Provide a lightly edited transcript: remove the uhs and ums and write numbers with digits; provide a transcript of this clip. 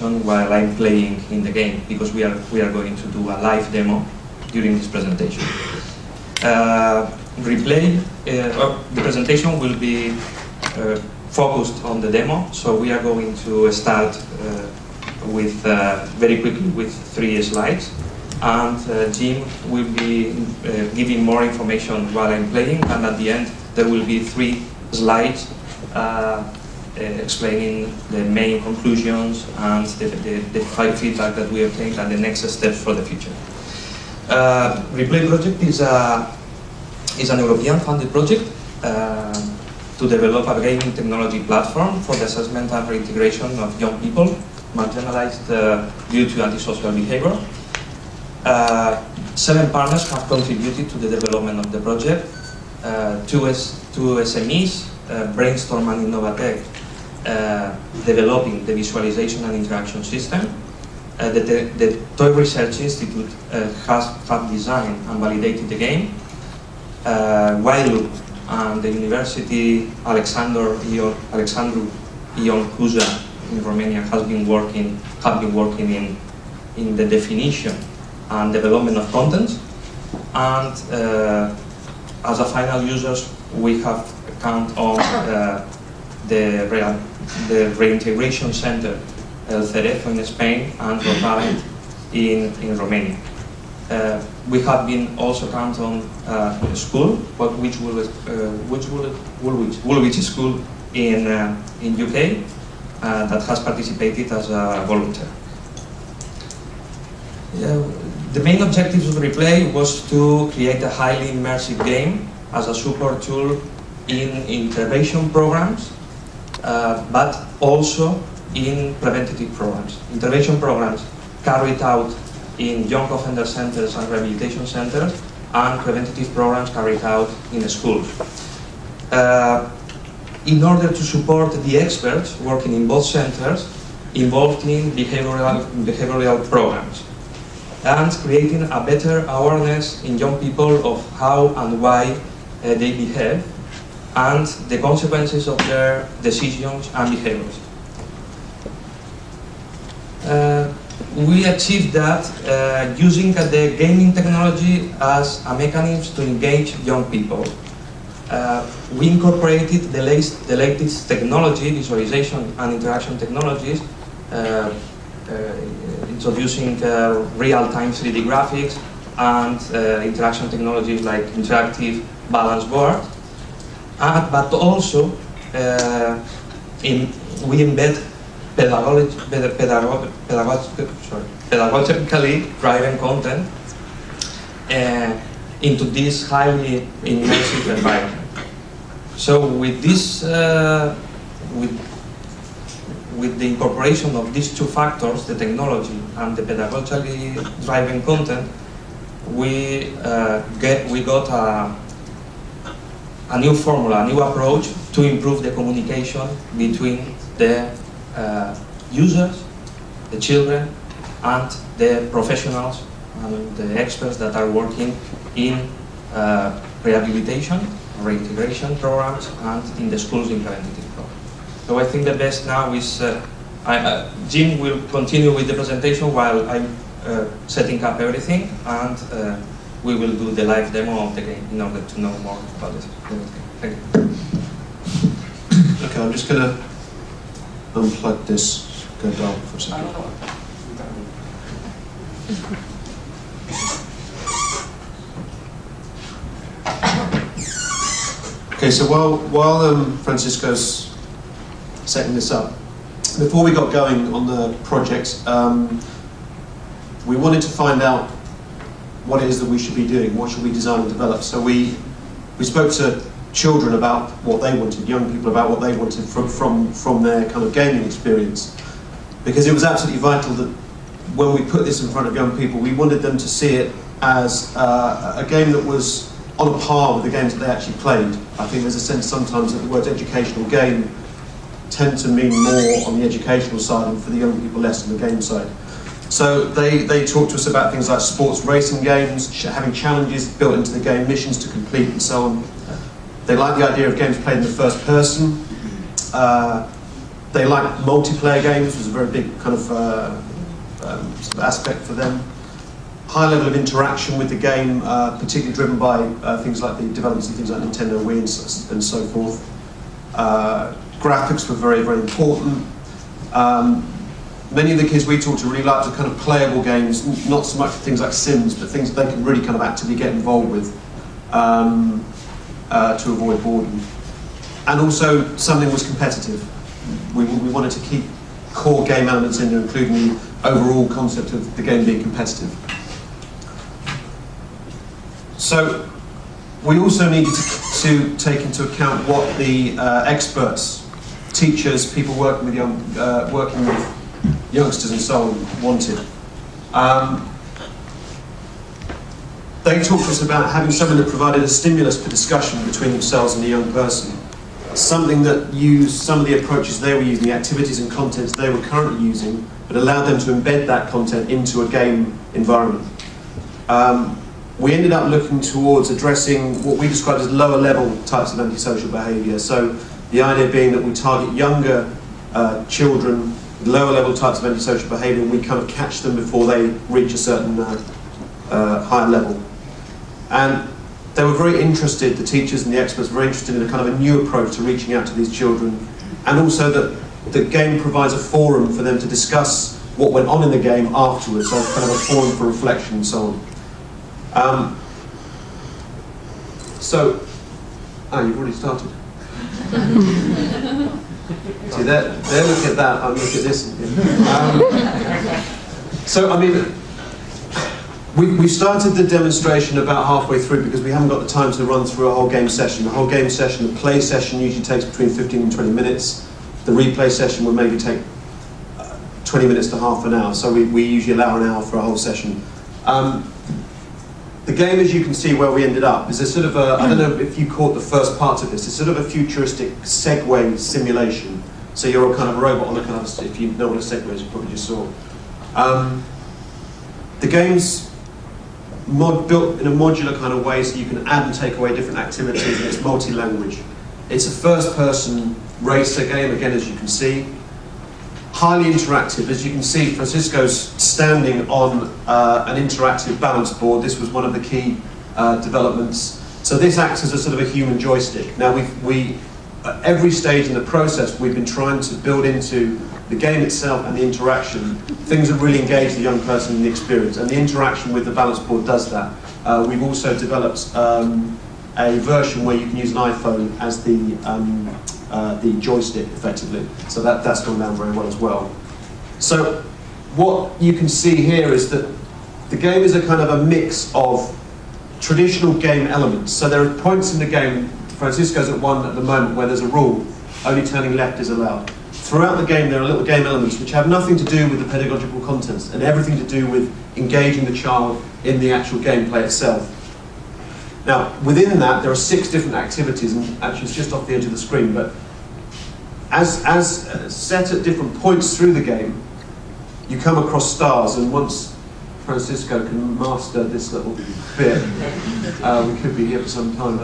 information while I'm playing in the game, because we are going to do a live demo during this presentation. The presentation will be focused on the demo, so we are going to start with very quickly with 3 slides, and Jim will be giving more information while I'm playing, and at the end there will be 3 slides explaining the main conclusions and the feedback that we obtained and the next steps for the future. Replay project is an European funded project to develop a gaming technology platform for the assessment and reintegration of young people marginalized due to antisocial behavior. 7 partners have contributed to the development of the project. 2 SMEs, Brainstorm and Innovatech, developing the visualization and interaction system. The Toy Research Institute have designed and validated the game. Whiteloop and the University Alexandru Ion Cuza in Romania have been working in the definition and development of content. And as a final users, we have count on the reintegration center El Cerezo in Spain and Rotalent in Romania. We have been also count on a school, Woolwich School in UK that has participated as a volunteer. The main objectives of the replay was to create a highly immersive game as a support tool in intervention programs, but also in preventative programs. Intervention programs carried out in young offender centers and rehabilitation centers, and preventative programs carried out in schools. In order to support the experts working in both centers involved in behavioral programs, and creating a better awareness in young people of how and why they behave, and the consequences of their decisions and behaviors. We achieved that using the gaming technology as a mechanism to engage young people. We incorporated the latest technology, visualization and interaction technologies, introducing real-time 3D graphics and interaction technologies like interactive balance board. But also, we embed pedagogically driven content into this highly immersive environment. So with this, with the incorporation of these 2 factors, the technology and the pedagogically driven content, we got a new formula, a new approach to improve the communication between the users, the children, and the professionals and the experts that are working in rehabilitation, reintegration programs, and in the schools in preventative programs. So I think the best now is, Jim will continue with the presentation while I'm setting up everything, and we will do the live demo of the game in order to know more about it. Thank you. Okay, I'm just going to unplug this. Go dark for a second. Okay, so while Francisco's setting this up, before we got going on the project, we wanted to find out what it is that we should be doing, what should we design and develop. So we spoke to children about what they wanted, young people about what they wanted from their kind of gaming experience. Because it was absolutely vital that when we put this in front of young people, we wanted them to see it as a game that was on a par with the games that they actually played. I think there's a sense sometimes that the words educational game tend to mean more on the educational side, and for the young people less on the game side. So they talked to us about things like sports racing games, having challenges built into the game, missions to complete and so on. They like the idea of games played in the first person. They like multiplayer games, was a very big kind of, sort of aspect for them. High level of interaction with the game, particularly driven by things like the developments of things like Nintendo Wii and so forth. Graphics were very, very important. Many of the kids we talked to really liked the kind of playable games, not so much things like Sims, but things that they can really kind of actively get involved with to avoid boredom. And also, something was competitive. We wanted to keep core game elements in there, including the overall concept of the game being competitive. So, we also needed to take into account what the experts, teachers, people working with youngsters and so on wanted. They talked to us about having something that provided a stimulus for discussion between themselves and the young person. Something that used some of the approaches they were using, the activities and contents they were currently using, but allowed them to embed that content into a game environment. We ended up looking towards addressing what we described as lower level types of antisocial behaviour. So the idea being that we target younger children with lower level types of antisocial behaviour, and we kind of catch them before they reach a certain higher level. And they were very interested, the teachers and the experts were very interested in a kind of a new approach to reaching out to these children, and also that the game provides a forum for them to discuss what went on in the game afterwards, so kind of a forum for reflection and so on. You've already started. See, they're looking at that, I'm looking at this. We started the demonstration about halfway through because we haven't got the time to run through a whole game session. The whole game session, the play session usually takes between 15 and 20 minutes. The replay session would maybe take 20 minutes to half an hour, so we usually allow an hour for a whole session. The game, as you can see where we ended up, is a sort of a, I don't know if you caught the first part of this, it's sort of a futuristic Segway simulation. So you're a kind of robot on a kind of, if you know what a Segway is, you probably just saw. The game's built in a modular kind of way, so you can add and take away different activities, and it's multi-language. It's a first-person racer game, again, as you can see. Highly interactive. As you can see, Francisco's standing on an interactive balance board. This was one of the key developments. So this acts as a sort of a human joystick. Now, at every stage in the process, we've been trying to build into the game itself and the interaction things that really engage the young person in the experience, and the interaction with the balance board does that. We've also developed a version where you can use an iPhone as the joystick, effectively. So that's gone down very well as well. So what you can see here is that the game is a kind of a mix of traditional game elements. So there are points in the game, Francisco's at one at the moment, where there's a rule, only turning left is allowed. Throughout the game there are little game elements which have nothing to do with the pedagogical contents and everything to do with engaging the child in the actual gameplay itself. Now, within that, there are 6 different activities, and actually it's just off the edge of the screen, but as set at different points through the game, you come across stars, and once Francisco can master this little bit, we could be here for some time.